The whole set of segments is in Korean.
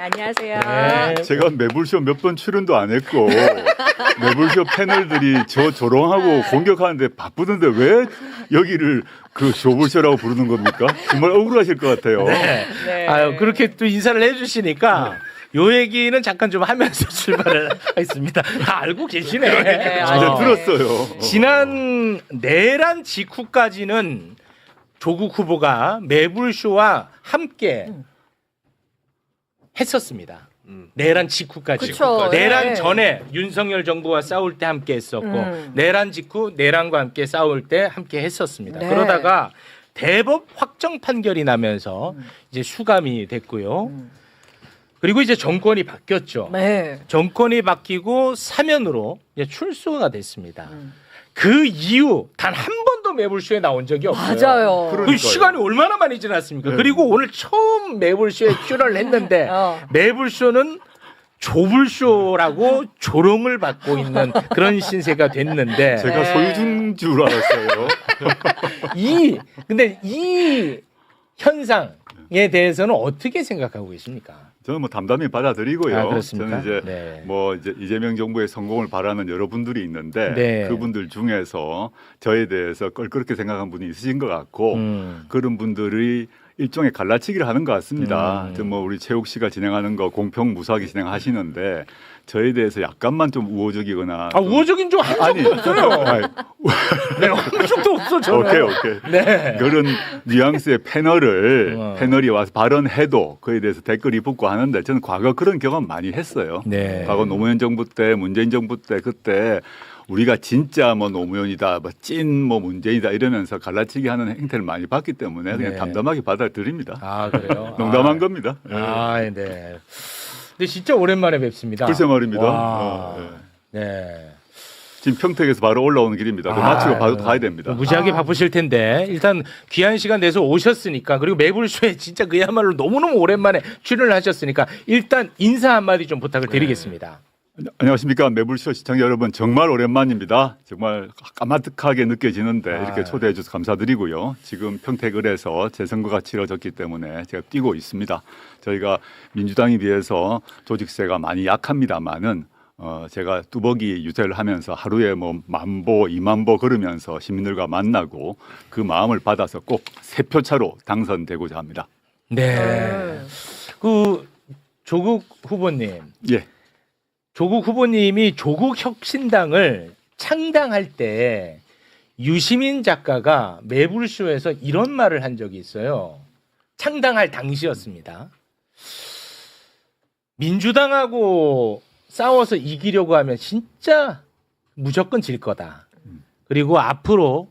안녕하세요. 네. 제가 매불쇼 몇 번 출연도 안 했고 매불쇼 패널들이 저 조롱하고 공격하는데 바쁘던데 왜 여기를 그 쇼불쇼라고 부르는 겁니까? 정말 억울하실 것 같아요. 네. 네. 아유, 그렇게 또 인사를 해주시니까 요 얘기는 잠깐 좀 하면서 출발을 하겠습니다. 다 알고 계시네. 네, 진짜 아, 들었어요. 지난 내란 직후까지는 조국 후보가 매불쇼와 함께 했었습니다. 내란 직후까지. 그쵸, 내란 네. 전에 윤석열 정부와 싸울 때 함께 했었고 내란 직후 내란과 함께 싸울 때 함께 했었습니다. 네. 그러다가 대법 확정 판결이 나면서 이제 수감이 됐고요. 그리고 이제 정권이 바뀌었죠. 네. 정권이 바뀌고 사면으로 이제 출소가 됐습니다. 그 이후 단 한 번도 매불쇼에 나온 적이 없어요. 맞아요. 그 그러니까요. 시간이 얼마나 많이 지났습니까? 네. 그리고 오늘 처음 매불쇼에 출연을 했는데 매불쇼는 조불쇼라고 조롱을 받고 있는 그런 신세가 됐는데 제가 네. 소유주인 줄 알았어요. 근데 이 현상에 대해서는 어떻게 생각하고 계십니까? 저는 뭐 담담히 받아들이고요. 아, 그렇습니까? 저는 이제 네. 뭐 이제 이재명 정부의 성공을 바라는 여러분들이 있는데 네. 그분들 중에서 저에 대해서 껄끄럽게 생각한 분이 있으신 것 같고 그런 분들이 일종의 갈라치기를 하는 것 같습니다. 뭐 우리 최욱 씨가 진행하는 거 공평 무사하게 진행하시는데 저에 대해서 약간만 좀 우호적이거나 아, 우호적인 좀 한 적도 없어요. 아니, 네, 한 적도 없어 저는. 오케이. 네. 그런 뉘앙스의 패널이 와서 발언해도 그에 대해서 댓글이 붙고 하는데 저는 과거 그런 경험 많이 했어요. 네. 과거 노무현 정부 때, 문재인 정부 때 그때 우리가 진짜 뭐 노무현이다, 뭐 찐 뭐 문재인이다 이러면서 갈라치기 하는 행태를 많이 봤기 때문에 그냥 네. 담담하게 받아들입니다. 아, 그래요? 농담한 겁니다. 아, 네. 근데 진짜 오랜만에 뵙습니다. 글쎄 말입니다. 와. 네. 네. 지금 평택에서 바로 올라오는 길입니다. 그 마치고 바로 가야 됩니다. 무지하게 바쁘실 텐데 일단 귀한 시간 내서 오셨으니까 그리고 매불쇼에 진짜 그야말로 너무너무 오랜만에 출연을 하셨으니까 일단 인사 한마디 좀 부탁을 드리겠습니다. 안녕하십니까 매불쇼 시청자 여러분 정말 오랜만입니다. 정말 까마득하게 느껴지는데 이렇게 초대해 주셔서 감사드리고요. 지금 평택을에서 재선거가 치러졌기 때문에 제가 뛰고 있습니다. 저희가 민주당에 비해서 조직세가 많이 약합니다만은 제가 뚜벅이 유세를 하면서 하루에 뭐 10,000보, 20,000보 걸으면서 시민들과 만나고 그 마음을 받아서 꼭 3표 차로 당선되고자 합니다. 네. 그 조국 후보님. 예. 조국 후보님이 조국혁신당을 창당할 때 유시민 작가가 매불쇼에서 이런 말을 한 적이 있어요. 창당할 당시였습니다. 민주당하고 싸워서 이기려고 하면 진짜 무조건 질 거다. 그리고 앞으로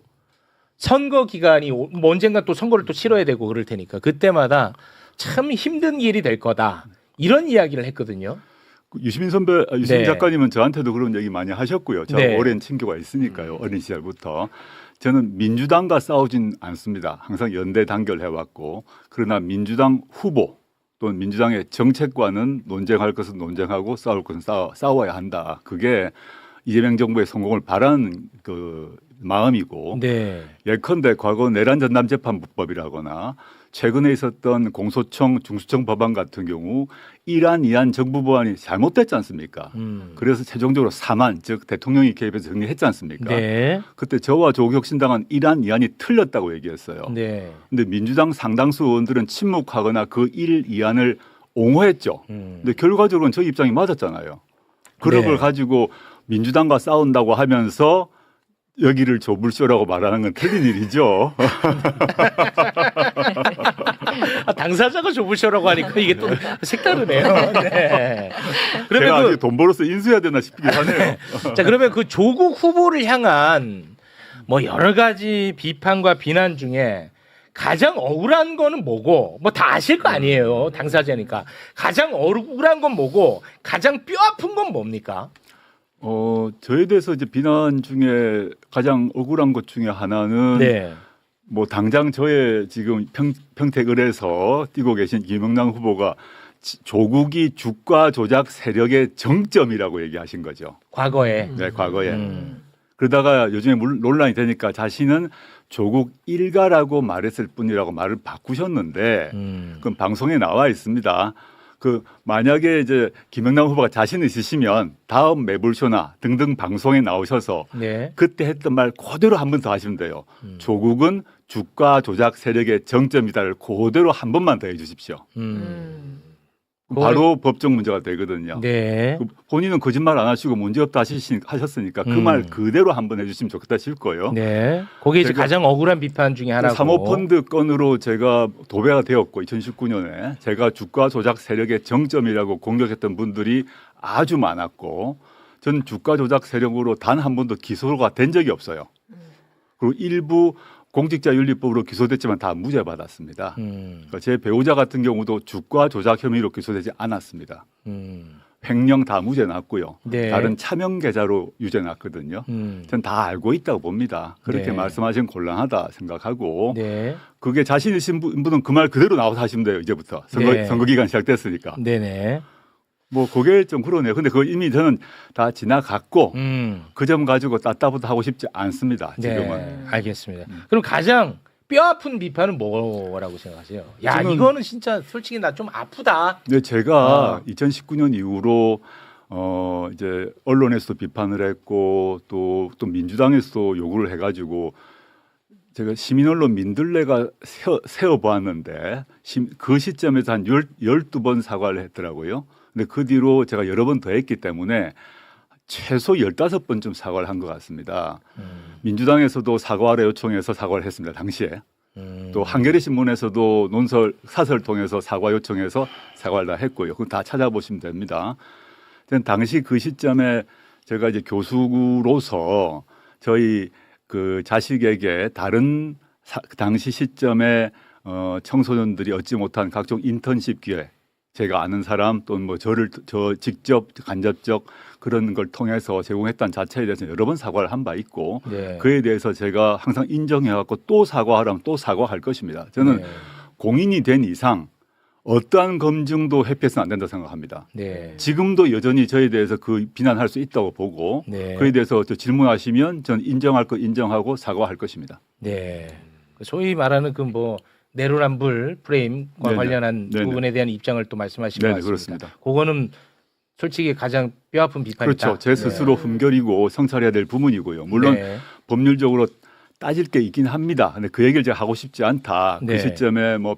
선거 기간이 언젠가 또 선거를 또 치러야 되고 그럴 테니까 그때마다 참 힘든 길이 될 거다. 이런 이야기를 했거든요. 유시민 작가님은 저한테도 그런 얘기 많이 하셨고요. 저하고 네. 오랜 친교가 있으니까요. 어린 시절부터. 저는 민주당과 싸우진 않습니다. 항상 연대 단결해왔고 그러나 민주당 후보 또는 민주당의 정책과는 논쟁할 것은 논쟁하고 싸울 것은 싸워야 한다. 그게 이재명 정부의 성공을 바라는 그 마음이고 네. 예컨대 과거 내란 전담 재판부법이라거나 최근에 있었던 공소청 중수청 법안 같은 경우 이란 이안 정부 법안이 잘못됐지 않습니까? 그래서 최종적으로 사만 즉 대통령이 개입해서 정리했지 않습니까? 네. 그때 저와 조국혁신당은 이란 이안이 틀렸다고 얘기했어요. 네. 근데 민주당 상당수 의원들은 침묵하거나 그 일 이안을 옹호했죠. 근데 결과적으로는 저 입장이 맞았잖아요. 그런 네. 걸 가지고 민주당과 싸운다고 하면서 여기를 조불쇼라고 말하는 건 틀린 일이죠. 당사자가 조부셔라고 하니까 이게 또 색다르네요. 네. 제가 그러면 아직 돈 벌어서 인수해야 되나 싶긴 하네요. 자 그러면 그 조국 후보를 향한 뭐 여러 가지 비판과 비난 중에 가장 억울한 거는 뭐고 뭐 다 아실 거 아니에요 당사자니까 가장 억울한 건 뭐고 가장 뼈 아픈 건 뭡니까? 저에 대해서 이제 비난 중에 가장 억울한 것 중에 하나는 네. 뭐 당장 저의 지금 평택을에서 뛰고 계신 김영남 후보가 조국이 주가 조작 세력의 정점이라고 얘기하신 거죠. 과거에. 네, 과거에. 그러다가 요즘에 논란이 되니까 자신은 조국 일가라고 말했을 뿐이라고 말을 바꾸셨는데 그건 방송에 나와 있습니다. 그 만약에 이제 김영남 후보가 자신 있으시면 다음 매불쇼나 등등 방송에 나오셔서 네. 그때 했던 말 그대로 한 번 더 하시면 돼요. 조국은 주가 조작 세력의 정점이다를 그대로 한 번만 더 해주십시오. 바로 법적 문제가 되거든요. 네. 그 본인은 거짓말 안 하시고 문제없다 하셨으니까 그 말 그대로 한번 해주시면 좋겠다 싶고요. 네. 그게 이제 제가- 가장 억울한 비판 중에 하나고. 사모펀드 건으로 제가 도배가 되었고 2019년에 제가 주가 조작 세력의 정점이라고 공격했던 분들이 아주 많았고 저는 주가 조작 세력으로 단 한 번도 기소가 된 적이 없어요. 그리고 일부 공직자윤리법으로 기소됐지만 다 무죄 받았습니다. 그러니까 제 배우자 같은 경우도 주가 조작 혐의로 기소되지 않았습니다. 횡령 다 무죄 났고요. 네. 다른 차명 계좌로 유죄 났거든요. 전 다 알고 있다고 봅니다. 그렇게 네. 말씀하시면 곤란하다 생각하고 네. 그게 자신 있으신 분은 그 말 그대로 나와서 하시면 돼요. 이제부터 네. 선거 기간 시작됐으니까. 네네. 뭐 그게 좀 그러네요. 근데 그거 이미 저는 다 지나갔고 그 점 가지고 따따부터 하고 싶지 않습니다. 지금은. 네. 알겠습니다. 그럼 가장 뼈 아픈 비판은 뭐라고 생각하세요? 야, 저는- 이거는 진짜 솔직히 나 좀 아프다. 네, 제가 2019년 이후로 이제 언론에서도 비판을 했고 또 민주당에서도 요구를 해가지고 제가 시민언론 민들레가 세어보았는데 그 시점에서 한 12번 사과를 했더라고요. 근데 그 뒤로 제가 여러 번 더 했기 때문에 최소 15번쯤 사과를 한 것 같습니다. 민주당에서도 사과를 요청해서 사과를 했습니다. 당시에. 또 한겨레 신문에서도 사설을 통해서 사과 요청해서 사과를 다 했고요. 그거 다 찾아보시면 됩니다. 저는 당시 그 시점에 제가 이제 교수로서 저희 그 자식에게 다른 당시 시점에 청소년들이 얻지 못한 각종 인턴십 기회, 제가 아는 사람 또는 뭐 저 직접 간접적 그런 걸 통해서 제공했다는 자체에 대해서 여러 번 사과를 한 바 있고 네. 그에 대해서 제가 항상 인정해갖고 또 사과하라면 또 사과할 것입니다. 저는 네. 공인이 된 이상 어떠한 검증도 회피해서는 안 된다고 생각합니다. 네. 지금도 여전히 저에 대해서 그 비난할 수 있다고 보고 네. 그에 대해서 질문하시면 저는 인정할 거 인정하고 사과할 것입니다. 네. 소위 말하는 그 뭐 내로남불 프레임과 네네. 관련한 네네. 부분에 대한 입장을 또 말씀하신 네네, 것 같습니다. 그렇습니다. 그거는 솔직히 가장 뼈아픈 비판이다. 그렇죠. 제 스스로 흠결이고 성찰해야 될 부분이고요. 물론 네. 법률적으로 따질 게 있긴 합니다. 근데 그 얘기를 제가 하고 싶지 않다. 네. 그 시점에 뭐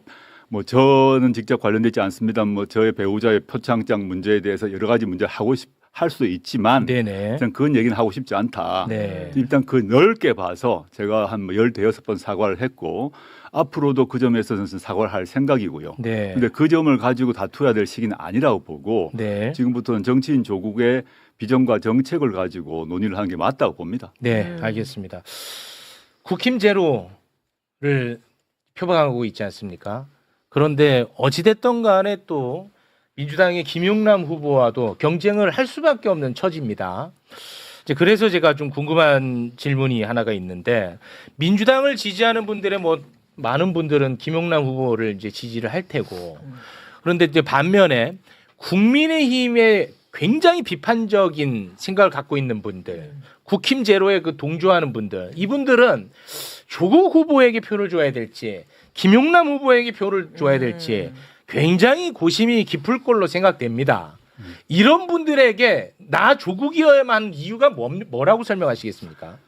저는 직접 관련되지 않습니다. 뭐 저의 배우자의 표창장 문제에 대해서 여러 가지 문제를 할 수도 있지만 네네. 저는 그런 얘기는 하고 싶지 않다. 네. 일단 그 넓게 봐서 제가 한 16번 사과를 했고 앞으로도 그 점에 있어서는 사과를 할 생각이고요. 네. 근데 그 점을 가지고 다투어야 될 시기는 아니라고 보고 네. 지금부터는 정치인 조국의 비전과 정책을 가지고 논의를 하는 게 맞다고 봅니다. 네, 알겠습니다. 국힘 제로를 표방하고 있지 않습니까? 그런데 어찌됐든 간에 또 민주당의 김용남 후보와도 경쟁을 할 수밖에 없는 처지입니다. 이제 그래서 제가 좀 궁금한 질문이 하나가 있는데 민주당을 지지하는 분들의 뭐 많은 분들은 김용남 후보를 이제 지지를 할 테고 그런데 이제 반면에 국민의힘에 굉장히 비판적인 생각을 갖고 있는 분들, 국힘 제로에 그 동조하는 분들, 이분들은 조국 후보에게 표를 줘야 될지, 김용남 후보에게 표를 줘야 될지 굉장히 고심이 깊을 걸로 생각됩니다. 이런 분들에게 나 조국이어야만 하는 이유가 뭐라고 설명하시겠습니까?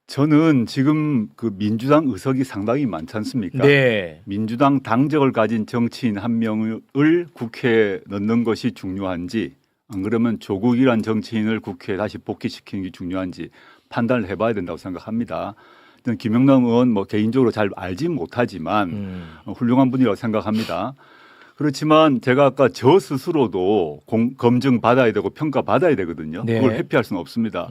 저는 지금 그 민주당 의석이 상당히 많지 않습니까? 네. 민주당 당적을 가진 정치인 한 명을 국회에 넣는 것이 중요한지 안 그러면 조국이란 정치인을 국회에 다시 복귀시키는 게 중요한지 판단을 해봐야 된다고 생각합니다. 저는 김영남 의원 뭐 개인적으로 잘 알지 못하지만 훌륭한 분이라고 생각합니다. 그렇지만 제가 아까 저 스스로도 검증 받아야 되고 평가 받아야 되거든요. 네. 그걸 회피할 수는 없습니다.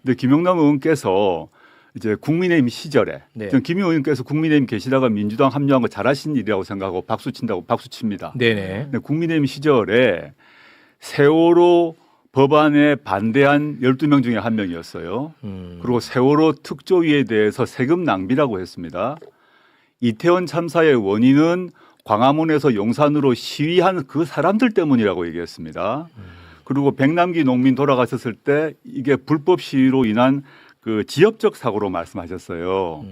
근데 김영남 의원께서 이제 국민의힘 시절에 네. 저는 김 의원께서 국민의힘 계시다가 민주당 합류한 거 잘하신 일이라고 생각하고 박수 친다고 박수 칩니다. 네네. 근데 국민의힘 시절에 세월호 법안에 반대한 12명 중에 한 명이었어요. 그리고 세월호 특조위에 대해서 세금 낭비라고 했습니다. 이태원 참사의 원인은 광화문에서 용산으로 시위한 그 사람들 때문이라고 얘기했습니다. 그리고 백남기 농민 돌아가셨을 때 이게 불법 시위로 인한 그 지역적 사고로 말씀하셨어요.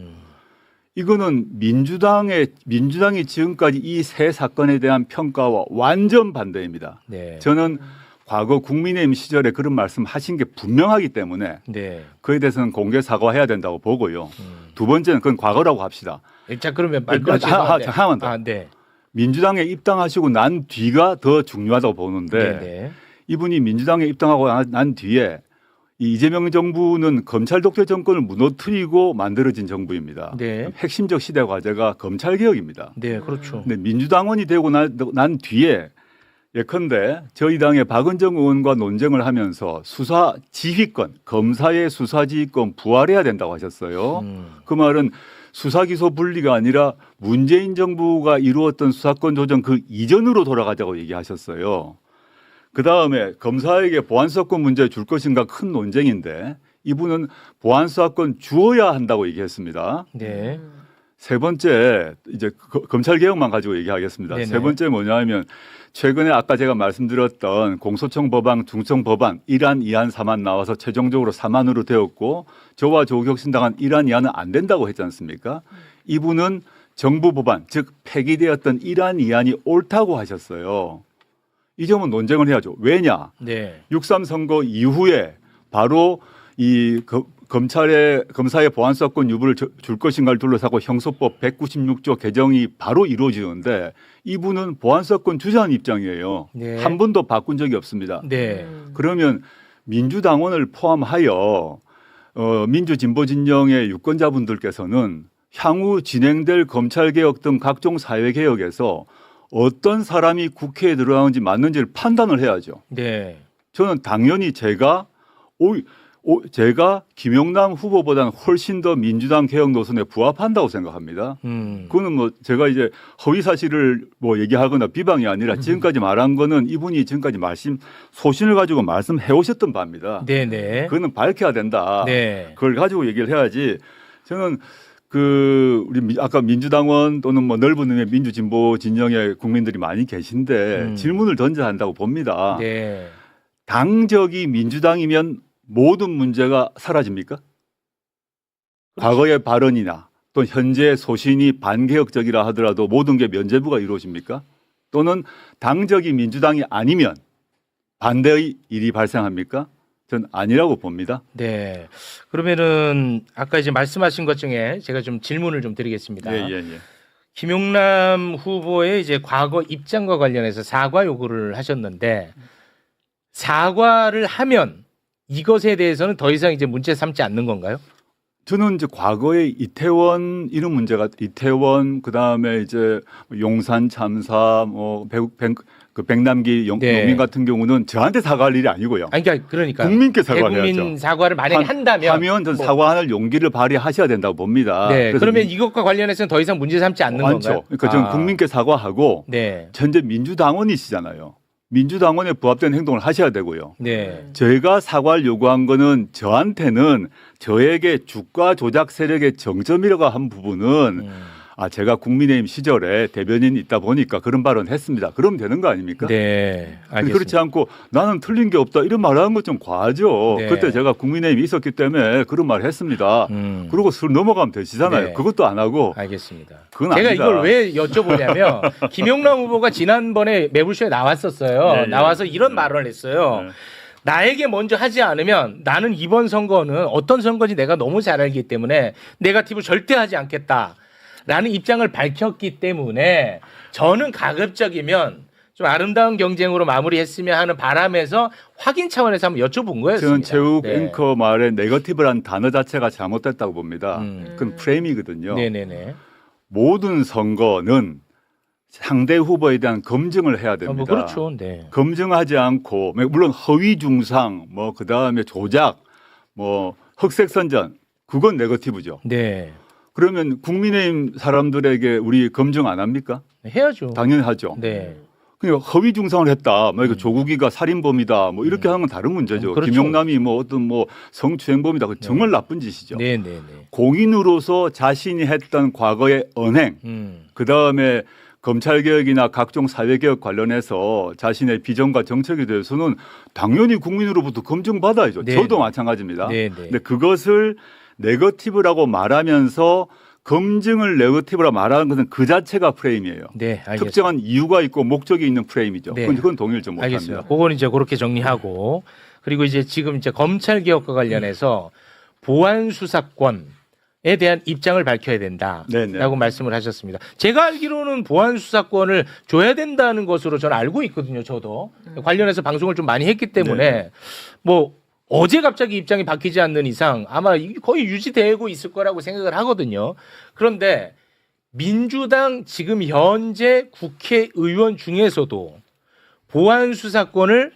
이거는 민주당이 지금까지 이 세 사건에 대한 평가와 완전 반대입니다. 네. 저는 과거 국민의힘 시절에 그런 말씀 하신 게 분명하기 때문에 네. 그에 대해서는 공개 사과해야 된다고 보고요. 두 번째는 그건 과거라고 합시다. 자 그러면 말까지 하나만 더. 네. 민주당에 입당하시고 난 뒤가 더 중요하다고 보는데 네. 이분이 민주당에 입당하고 난 뒤에 이 이재명 정부는 검찰 독재 정권을 무너뜨리고 만들어진 정부입니다. 네. 핵심적 시대 과제가 검찰 개혁입니다. 네, 그렇죠. 근데 민주당원이 되고 난 뒤에 예컨대 저희 당의 박은정 의원과 논쟁을 하면서 수사 지휘권, 검사의 수사 지휘권 부활해야 된다고 하셨어요. 그 말은 수사 기소 분리가 아니라 문재인 정부가 이루었던 수사권 조정 그 이전으로 돌아가자고 얘기하셨어요. 그 다음에 검사에게 보안수사권 문제 줄 것인가 큰 논쟁인데 이분은 보안수사권 주어야 한다고 얘기했습니다. 네. 세 번째 이제 검찰 개혁만 가지고 얘기하겠습니다. 네네. 세 번째 뭐냐면 최근에 아까 제가 말씀드렸던 공소청 법안, 중청 법안 1안, 2안, 3안 나와서 최종적으로 3안으로 되었고 저와 조국혁신당은 1안, 2안은 안 된다고 했지 않습니까? 이분은 정부 법안 즉 폐기되었던 1안, 2안이 옳다고 하셨어요. 이 점은 논쟁을 해야죠. 왜냐? 네. 6.3 선거 이후에 바로 이 검사의 보안수사권 유무를 줄 것인가를 둘러싸고 형소법 196조 개정이 바로 이루어지는데 이분은 보안수사권 주자는 입장이에요. 네. 한 번도 바꾼 적이 없습니다. 네. 그러면 민주당원을 포함하여 민주진보 진영의 유권자분들께서는 향후 진행될 검찰개혁 등 각종 사회개혁에서 어떤 사람이 국회에 들어가는지 맞는지를 판단을 해야죠. 네. 저는 당연히 제가 김영남 후보보다는 훨씬 더 민주당 개혁 노선에 부합한다고 생각합니다. 그거는 뭐 제가 이제 허위 사실을 뭐 얘기하거나 비방이 아니라 지금까지 말한 거는 이분이 지금까지 소신을 가지고 말씀해 오셨던 바입니다. 네네. 그거는 밝혀야 된다. 네. 그걸 가지고 얘기를 해야지. 저는 우리 아까 민주당원 또는 뭐 넓은 의미의 민주진보 진영의 국민들이 많이 계신데 질문을 던져야 한다고 봅니다. 네. 당적이 민주당이면 모든 문제가 사라집니까? 과거의 발언이나 또 현재 소신이 반개혁적이라 하더라도 모든 게 면죄부가 이루어집니까? 또는 당적이 민주당이 아니면 반대의 일이 발생합니까? 전 아니라고 봅니다. 네. 그러면은 아까 이제 말씀하신 것 중에 제가 좀 질문을 좀 드리겠습니다. 예. 김용남 후보의 이제 과거 입장과 관련해서 사과 요구를 하셨는데 사과를 하면 이것에 대해서는 더 이상 이제 문제 삼지 않는 건가요? 저는 이제 과거에 이태원 이런 문제가 그다음에 이제 용산 참사 백남기 네. 농민 같은 경우는 저한테 사과할 일이 아니고요. 아니 그러니까 국민께 사과를 대국민 해야죠. 사과를 만약에 한다면 전 사과할 용기를 발휘하셔야 된다고 봅니다. 네. 그러면 이것과 관련해서는 더 이상 문제 삼지 않는 많죠. 건가요? 그러니까 저는 국민께 사과하고 네. 현재 민주당원이시잖아요. 민주당원에 부합된 행동을 하셔야 되고요. 네. 저희가 사과를 요구한 거는 저한테는 저에게 주가 조작 세력의 정점이라고 한 부분은 제가 국민의힘 시절에 대변인이 있다 보니까 그런 발언 했습니다. 그러면 되는 거 아닙니까? 네. 알겠습니다. 그렇지 않고 나는 틀린 게 없다 이런 말하는 것 좀 과하죠. 네. 그때 제가 국민의힘이 있었기 때문에 그런 말을 했습니다. 그러고 술 넘어가면 되시잖아요. 네. 그것도 안 하고. 알겠습니다. 그건 제가 아니다. 이걸 왜 여쭤보냐면 김용남 후보가 지난번에 매불쇼에 나왔었어요. 네, 나와서 이런 말을 했어요. 네. 나에게 먼저 하지 않으면 나는 이번 선거는 어떤 선거인지 내가 너무 잘 알기 때문에 네거티브 절대 하지 않겠다. 라는 입장을 밝혔기 때문에 저는 가급적이면 좀 아름다운 경쟁으로 마무리했으면 하는 바람에서 확인 차원에서 한번 여쭤본 거였습니다. 저는 체육 네. 앵커 말에 네거티브라는 단어 자체가 잘못됐다고 봅니다. 그건 프레임이거든요. 네네네. 모든 선거는 상대 후보에 대한 검증을 해야 됩니다. 뭐 그렇죠. 네. 검증하지 않고 물론 허위 중상, 그다음에 조작, 흑색 선전 그건 네거티브죠. 네. 그러면 국민의힘 사람들에게 우리 검증 안 합니까? 해야죠. 당연히 하죠. 네. 그러니까 허위 중상을 했다. 조국이가 살인범이다. 이렇게 하는 건 다른 문제죠. 그렇죠. 김용남이 어떤 성추행범이다. 그 정말 나쁜 짓이죠. 네네네. 공인으로서 자신이 했던 과거의 언행, 그 다음에 검찰개혁이나 각종 사회개혁 관련해서 자신의 비전과 정책에 대해서는 당연히 국민으로부터 검증받아야죠. 네. 저도 마찬가지입니다. 네네. 근데 그것을 네거티브라고 말하면서 검증을 네거티브라 말하는 것은 그 자체가 프레임이에요. 네, 알겠습니다. 특정한 이유가 있고 목적이 있는 프레임이죠. 네. 그건 동의를 좀 못합니다. 알겠습니다. 그건 이제 그렇게 정리하고 그리고 이제 지금 이제 검찰 개혁과 관련해서 보안 수사권에 대한 입장을 밝혀야 된다라고 네네. 말씀을 하셨습니다. 제가 알기로는 보안 수사권을 줘야 된다는 것으로 저는 알고 있거든요. 저도 관련해서 방송을 좀 많이 했기 때문에 네. 뭐 어제 갑자기 입장이 바뀌지 않는 이상 아마 거의 유지되고 있을 거라고 생각을 하거든요. 그런데 민주당 지금 현재 국회의원 중에서도 보안 수사권을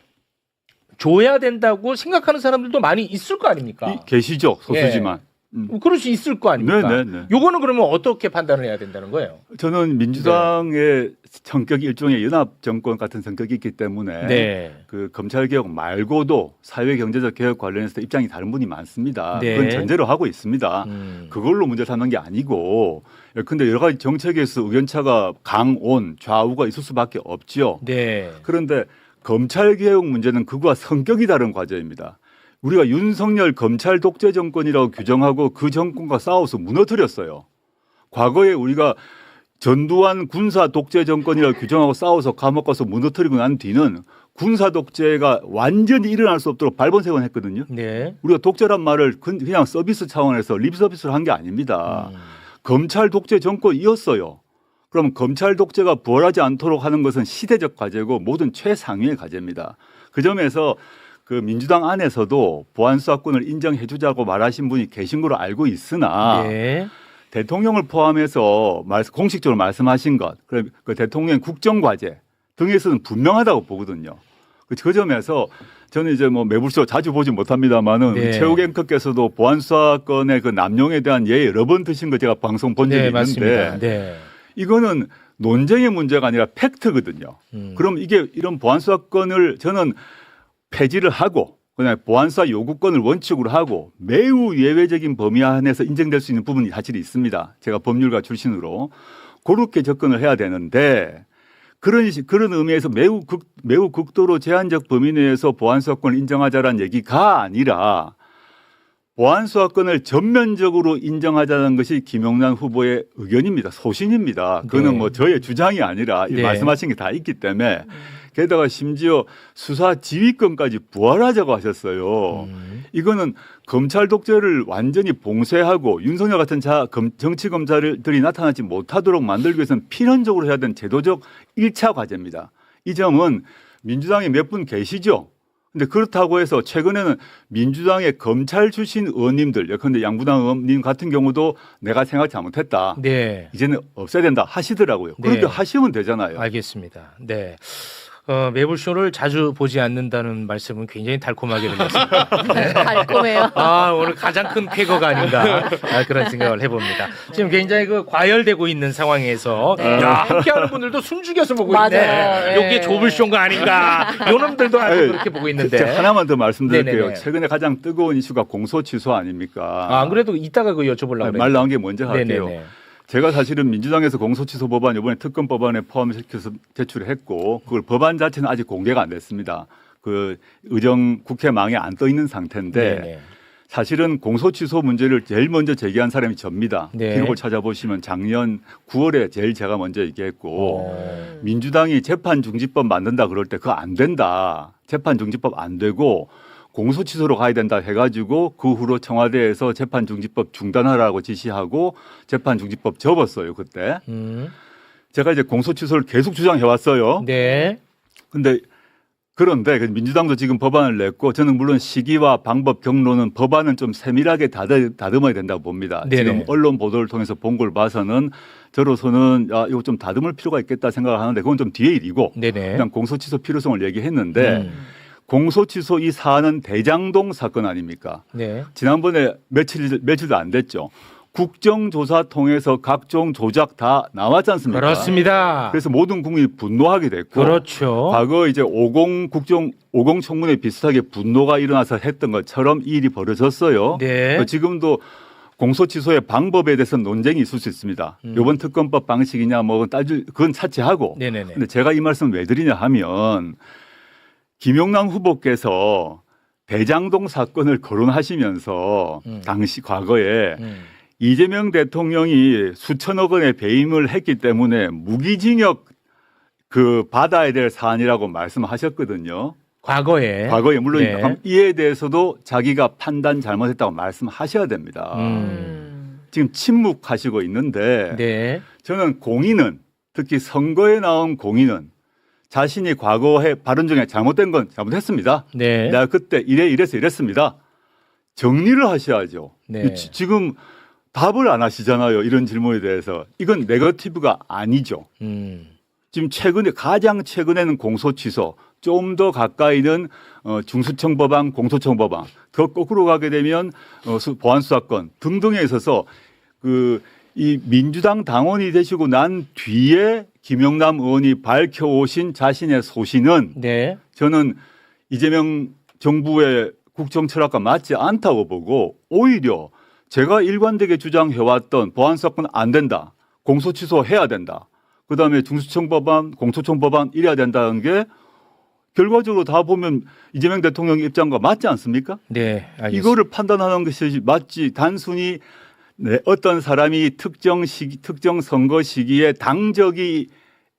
줘야 된다고 생각하는 사람들도 많이 있을 거 아닙니까? 계시죠, 소수지만. 그럴 수 있을 거 아닙니까? 네네네. 요거는 그러면 어떻게 판단을 해야 된다는 거예요? 저는 민주당의 성격이 일종의 연합 정권 같은 성격이 있기 때문에 네. 그 검찰 개혁 말고도 사회 경제적 개혁 관련해서 입장이 다른 분이 많습니다. 네. 그건 전제로 하고 있습니다. 그걸로 문제 삼는 게 아니고, 근데 여러 가지 정책에서 의견차가 강온 좌우가 있을 수밖에 없지요. 네. 그런데 검찰 개혁 문제는 그거와 성격이 다른 과제입니다. 우리가 윤석열 검찰 독재 정권이라고 규정하고 그 정권과 싸워서 무너뜨렸어요. 과거에 우리가 전두환 군사 독재 정권이라고 규정하고 싸워서 감옥 가서 무너뜨리고 난 뒤는 군사 독재가 완전히 일어날 수 없도록 발본색원 했거든요. 네. 우리가 독재란 말을 그냥 서비스 차원에서 립 서비스를 한 게 아닙니다. 검찰 독재 정권이었어요. 그럼 검찰 독재가 부활하지 않도록 하는 것은 시대적 과제고 모든 최상위의 과제입니다. 그 점에서 그 민주당 안에서도 보안 수사권을 인정해 주자고 말하신 분이 계신 걸로 알고 있으나 네. 대통령을 포함해서 공식적으로 말씀하신 것, 그 대통령의 국정과제 등에서는 분명하다고 보거든요. 그 점에서 저는 이제 뭐 매불쇼 자주 보지 못합니다만은 네. 최욱 앵커께서도 보안 수사권의 그 남용에 대한 예 여러 번 드신 거 제가 방송 본 적이 네, 있는데 맞습니다. 네. 이거는 논쟁의 문제가 아니라 팩트거든요. 그럼 이게 이런 보안 수사권을 저는 폐지를 하고 그냥 보안수사 요구권을 원칙으로 하고 매우 예외적인 범위 안에서 인정될 수 있는 부분이 사실 있습니다. 제가 법률가 출신으로 그렇게 접근을 해야 되는데 그런 의미에서 매우 극도로 제한적 범위 내에서 보안수사권을 인정하자라는 얘기가 아니라 보안수사권을 전면적으로 인정하자는 것이 김용남 후보의 의견입니다. 소신입니다. 그거는 네. 뭐 저의 주장이 아니라 네. 말씀하신 게 다 있기 때문에 게다가 심지어 수사 지휘권까지 부활하자고 하셨어요. 이거는 검찰 독재를 완전히 봉쇄하고 윤석열 같은 정치 검사들이 나타나지 못하도록 만들기 위해서는 필연적으로 해야 되는 제도적 1차 과제입니다. 이 점은 민주당에 몇 분 계시죠? 근데 그렇다고 해서 최근에는 민주당의 검찰 출신 의원님들, 예컨대 양부당 의원님 같은 경우도 내가 생각 잘못했다. 네. 이제는 없애야 된다 하시더라고요. 그렇게 네. 하시면 되잖아요. 알겠습니다. 네. 매불쇼를 자주 보지 않는다는 말씀은 굉장히 달콤하게 들렸습니다. 달콤해요. 아, 오늘 가장 큰 쾌거가 아닌가 그런 생각을 해봅니다. 지금 굉장히 그 과열되고 있는 상황에서 야, 함께하는 분들도 숨죽여서 보고 있네. 맞아요. 여기에 좁을 쇼가 아닌가. 요놈들도 아주 그렇게 보고 있는데. 제가 하나만 더 말씀드릴게요. 네네네. 최근에 가장 뜨거운 이슈가 공소 취소 아닙니까? 안 그래도 이따가 그 여쭤보려고 그래요. 말 나온 게 먼저 할게요. 네네네. 제가 사실은 민주당에서 공소취소 법안 이번에 특검 법안에 포함시켜서 제출을 했고 그걸 법안 자체는 아직 공개가 안 됐습니다. 그 의정 국회망에 안 떠 있는 상태인데 네네. 사실은 공소취소 문제를 제일 먼저 제기한 사람이 접니다. 네. 기록을 찾아보시면 작년 9월에 제일 제가 먼저 얘기했고 어. 민주당이 재판중지법 만든다 그럴 때 그거 안 된다. 재판중지법 안 되고 공소취소로 가야 된다 해가지고 그 후로 청와대에서 재판중지법 중단하라고 지시하고 재판중지법 접었어요 그때. 제가 이제 공소취소를 계속 주장해 왔어요. 네. 그런데 민주당도 지금 법안을 냈고 저는 물론 시기와 방법 경로는 법안은 좀 세밀하게 다듬어야 된다고 봅니다. 네네. 지금 언론 보도를 통해서 본 걸 봐서는 저로서는 이거 좀 다듬을 필요가 있겠다 생각을 하는데 그건 좀 뒤의 일이고 네네. 그냥 공소취소 필요성을 얘기했는데 공소취소 이 사안은 대장동 사건 아닙니까? 네. 지난번에 며칠도 안 됐죠. 국정조사 통해서 각종 조작 다 나왔지 않습니까? 그렇습니다. 그래서 모든 국민이 분노하게 됐고 그렇죠. 과거 이제 50 청문회 비슷하게 분노가 일어나서 했던 것처럼 이 일이 벌어졌어요. 네. 지금도 공소취소의 방법에 대해서 논쟁이 있을 수 있습니다. 이번 특검법 방식이냐 뭐 그건 차치하고. 네네네. 근데 제가 이 말씀 왜 드리냐 하면 김용남 후보께서 대장동 사건을 거론하시면서 당시 과거에 이재명 대통령이 수천억 원의 배임을 했기 때문에 무기징역 받아야 될 사안이라고 말씀하셨거든요. 과거에 물론 네. 이에 대해서도 자기가 판단 잘못했다고 말씀하셔야 됩니다. 지금 침묵하시고 있는데 네. 저는 공인은 특히 선거에 나온 공인은 자신이 과거에 발언 중에 잘못된 건 잘못했습니다. 네. 내가 그때 이래서 이랬습니다. 정리를 하셔야죠. 네. 지금 답을 안 하시잖아요. 이런 질문에 대해서. 이건 네거티브가 아니죠. 지금 가장 최근에는 공소 취소, 좀 더 가까이는 중수청 법안, 공소청 법안, 더 거꾸로 가게 되면 보안 수사권 등등에 있어서 이 민주당 당원이 되시고 난 뒤에 김영남 의원이 밝혀오신 자신의 소신은 네. 저는 이재명 정부의 국정 철학과 맞지 않다고 보고 오히려 제가 일관되게 주장해왔던 보안 수사권 안 된다, 공소 취소해야 된다, 그다음에 중수청 법안, 공소청 법안 이래야 된다는 게 결과적으로 다 보면 이재명 대통령 입장과 맞지 않습니까? 네. 알겠습니다. 이거를 판단하는 것이 맞지 단순히 어떤 사람이 특정 선거 시기에 당적이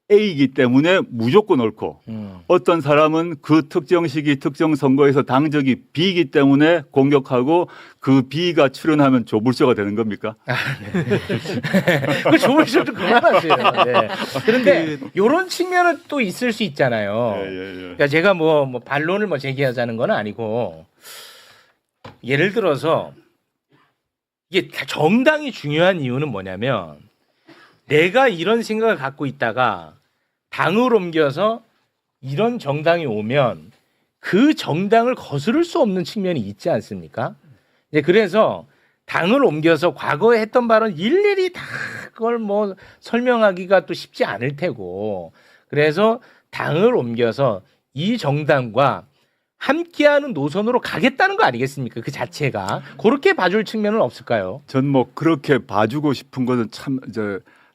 A이기 때문에 무조건 옳고 어떤 사람은 그 특정 시기 특정 선거에서 당적이 B이기 때문에 공격하고 그 B가 출연하면 조불쇼가 되는 겁니까? 그 조물쇼 좀 그만하세요. 네. 그런데 이런 측면은 또 있을 수 있잖아요. 그러니까 제가 뭐 반론을 제기하자는 건 아니고 예를 들어서 이게 정당이 중요한 이유는 뭐냐면 내가 이런 생각을 갖고 있다가 당을 옮겨서 이런 정당이 오면 그 정당을 거스를 수 없는 측면이 있지 않습니까? 이제 그래서 당을 옮겨서 과거에 했던 발언 일일이 다 그걸 설명하기가 또 쉽지 않을 테고 그래서 당을 옮겨서 이 정당과 함께하는 노선으로 가겠다는 거 아니겠습니까? 그 자체가 그렇게 봐줄 측면은 없을까요? 전 그렇게 봐주고 싶은 것은 참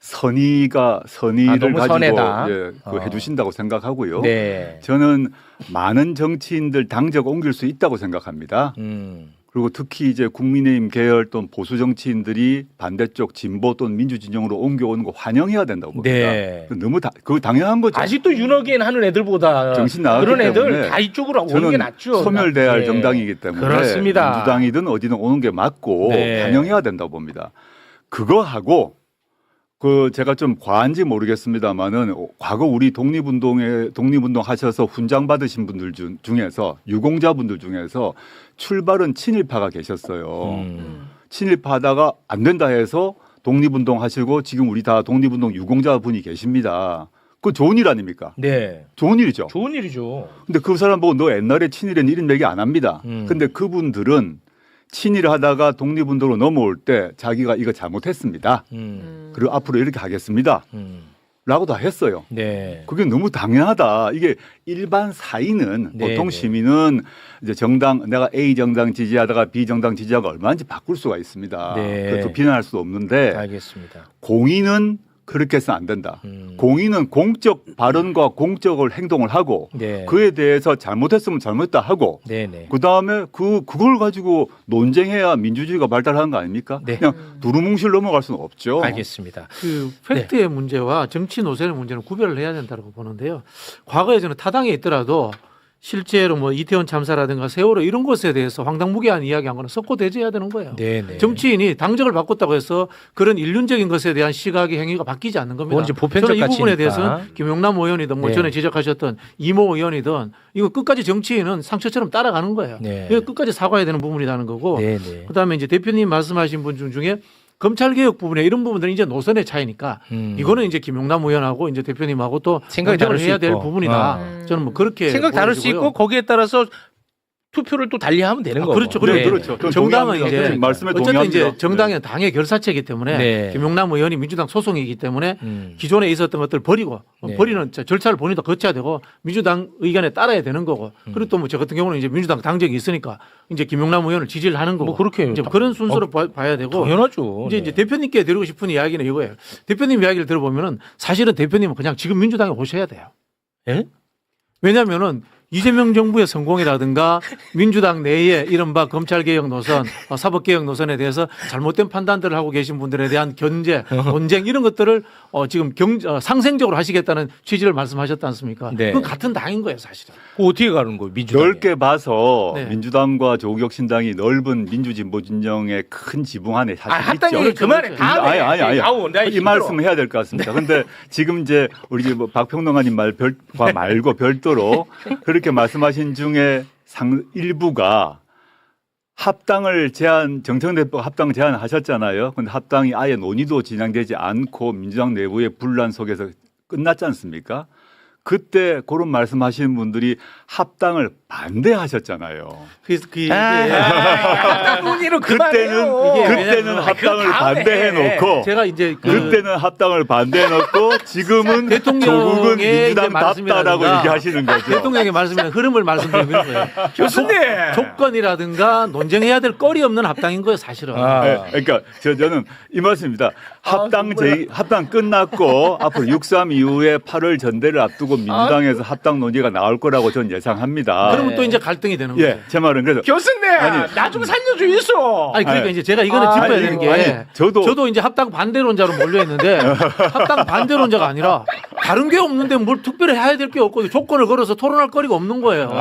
선의를 너무 가지고 선해다. 해주신다고 생각하고요. 네. 저는 많은 정치인들 당적 옮길 수 있다고 생각합니다. 그리고 특히 이제 국민의힘 계열 또는 보수 정치인들이 반대쪽 진보 또는 민주 진영으로 옮겨오는 거 환영해야 된다고 봅니다. 네. 그거 당연한 거죠. 아직도 윤어겐 하는 애들보다 정신 나갔기 그런 애들 때문에 다 이쪽으로 오는 게 저는 낫죠. 소멸돼야 할 네. 정당이기 때문에 그렇습니다. 민주당이든 어디든 오는 게 맞고 네. 환영해야 된다고 봅니다. 그거하고 제가 좀 과한지 모르겠습니다만은 과거 우리 독립운동 하셔서 훈장 받으신 분들 중에서 유공자분들 중에서 출발은 친일파가 계셨어요. 친일파다가 안 된다 해서 독립운동 하시고 지금 우리 다 독립운동 유공자 분이 계십니다. 그거 좋은 일 아닙니까? 네. 좋은 일이죠. 좋은 일이죠. 근데 그 사람 보고 너 옛날에 친일은 이런 얘기 안 합니다. 근데 그분들은 친일을 하다가 독립운동으로 넘어올 때 자기가 이거 잘못했습니다. 그리고 앞으로 이렇게 하겠습니다. 라고 다 했어요. 네. 그게 너무 당연하다. 이게 일반 사인은 네, 보통 네. 시민은 이제 내가 A 정당 지지하다가 B 정당 지지하고 얼마든지 바꿀 수가 있습니다. 네. 그것도 비난할 수 없는데 알겠습니다. 공인은 그렇게 해서는 안 된다. 공인은 공적 발언과 공적을 행동을 하고 네. 그에 대해서 잘못했으면 잘못했다 하고 네네. 그다음에 그걸 가지고 논쟁해야 민주주의가 발달하는 거 아닙니까? 네. 그냥 두루뭉실 넘어갈 수는 없죠. 알겠습니다. 그 팩트의 문제와 정치 노선의 문제는 구별을 해야 된다고 보는데요. 과거에 저는 타당에 있더라도 실제로 이태원 참사라든가 세월호 이런 것에 대해서 황당무계한 이야기한 거는 썩고 대제해야 되는 거예요. 네네. 정치인이 당적을 바꿨다고 해서 그런 일륜적인 것에 대한 시각의 행위가 바뀌지 않는 겁니다. 그건 이제 보편적 저는 이 부분에 가치니까. 대해서는 김용남 의원이든 네. 전에 지적하셨던 이모 의원이든 이거 끝까지 정치인은 상처처럼 따라가는 거예요. 네. 이거 끝까지 사과해야 되는 부분이라는 거고 네네. 그다음에 이제 대표님 말씀하신 분 중에 검찰 개혁 부분에 이런 부분들은 이제 노선의 차이니까 이거는 이제 김용남 의원하고 이제 대표님하고 또 생각이 다를 수 해야 될 있고. 부분이다. 저는 그렇게 생각 다를 수 보여지고요. 있고 거기에 따라서 투표를 또 달리하면 되는 거고. 그렇죠. 네, 네. 그렇죠. 저는 정당은 동의합니다. 이제 말씀에 어쨌든 동의합니다. 이제 정당은 당의 결사체이기 때문에 네. 김용남 의원이 민주당 소속이기 때문에 음. 기존에 있었던 것들 버리고 네. 버리는 절차를 본인도 거쳐야 되고 민주당 의견에 따라야 되는 거고 그리고 또 저 같은 경우는 이제 민주당 당적이 있으니까 이제 김용남 의원을 지지를 하는 거고 그렇게 이제 그런 순서로 봐야 되고 당연하죠. 이제 대표님께 드리고 싶은 이야기는 이거예요. 대표님 이야기를 들어보면은 사실은 대표님은 그냥 지금 민주당에 오셔야 돼요. 예? 왜냐하면은 이재명 정부의 성공이라든가 민주당 내의 이른바 검찰개혁 노선, 사법개혁 노선에 대해서 잘못된 판단들을 하고 계신 분들에 대한 견제, 논쟁 이런 것들을 지금 상생적으로 하시겠다는 취지를 말씀하셨지 않습니까? 네. 그건 같은 당인 거예요, 사실은. 그거 어떻게 가는 거예요, 민주당? 넓게 봐서 네. 민주당과 조국혁신당이 넓은 민주진보 진영의 큰 지붕 안에 사실 있죠. 합당이 그만해. 그렇죠. 다음에. 아니. 아우, 나 이 힘들어. 말씀을 해야 될 것 같습니다. 근데 지금 이제 우리 뭐 박평론가님 말과 말고 별도로 그렇게 말씀하신 중에 일부가 합당을 정청래법 합당 제안하셨잖아요. 근데 합당이 아예 논의도 진행되지 않고 민주당 내부의 분란 속에서 끝났지 않습니까? 그때 그런 말씀하시는 분들이 합당을 반대하셨잖아요. 합당 논의로 그만해요. 그때는 합당을 반대해놓고 제가 이제 그때는 합당을 반대해놓고 지금은 대통령의 조국은 이제 민주당답다라고 말씀이라든가 얘기하시는 거죠. 대통령의 말씀이나 흐름을 말씀드리는 거예요. 교수님. 조건이라든가 논쟁해야 될 거리 없는 합당인 거예요, 사실은. 네, 그러니까 저는 이 말씀입니다. 합당 끝났고 앞으로 6.3 이후에 8월 전대를 앞두고 민주당에서 합당 논의가 나올 거라고 저는 예상합니다. 그러면 또 이제 갈등이 되는 거예요. 예, 제 말은 그래서 교수님, 나 좀 살려줘 있어. 아니 그러니까 아니, 이제 제가 이거는 짚어야 되는 게 아니, 저도 이제 합당 반대론자로 몰려 있는데 합당 반대론자가 아니라 다른 게 없는데 뭘 특별히 해야 될 게 없고 조건을 걸어서 토론할 거리가 없는 거예요.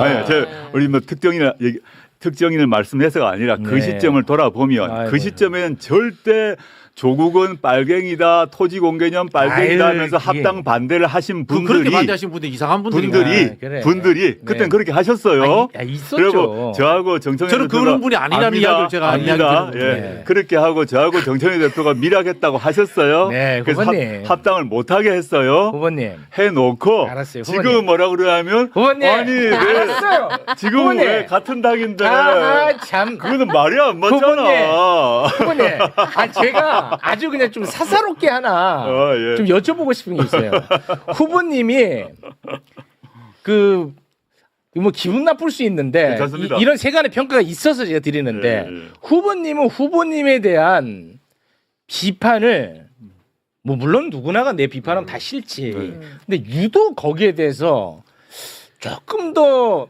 우리 뭐 특정인을 말씀해서가 아니라 그 네. 시점을 돌아보면 아이고. 그 시점에는 절대 조국은 빨갱이다, 토지 공개념 빨갱이다 아유, 하면서 그게. 합당 반대를 하신 그렇게 분들이 반대하신 분들 이상한 분들이 그래. 그땐 네. 그렇게 하셨어요. 있었죠. 그리고 저하고 정청래 저는 그런 분이 아니라는 이야기를 제가 압니다. 이야기 드리는 예. 거예요. 그렇게 하고 저하고 정청래 대표가 밀하겠다고 하셨어요. 네, 그래서 후보님. 합당을 못하게 했어요. 후보님. 해놓고 알았어요, 지금 후보님. 뭐라 그러냐면 후보님. 아니 왜 알았어요. 지금 후보님. 왜 같은 당인데 참. 그거는 말이 안 맞잖아. 후보님, 제가 아주 그냥 좀 사사롭게 하나 예. 좀 여쭤보고 싶은 게 있어요. 후보님이 뭐 기분 나쁠 수 있는데 괜찮습니다. 이런 세간의 평가가 있어서 제가 드리는데 예. 후보님은 후보님에 대한 비판을 뭐 물론 누구나가 내 비판하면 다 싫지. 근데 유독 거기에 대해서 조금 더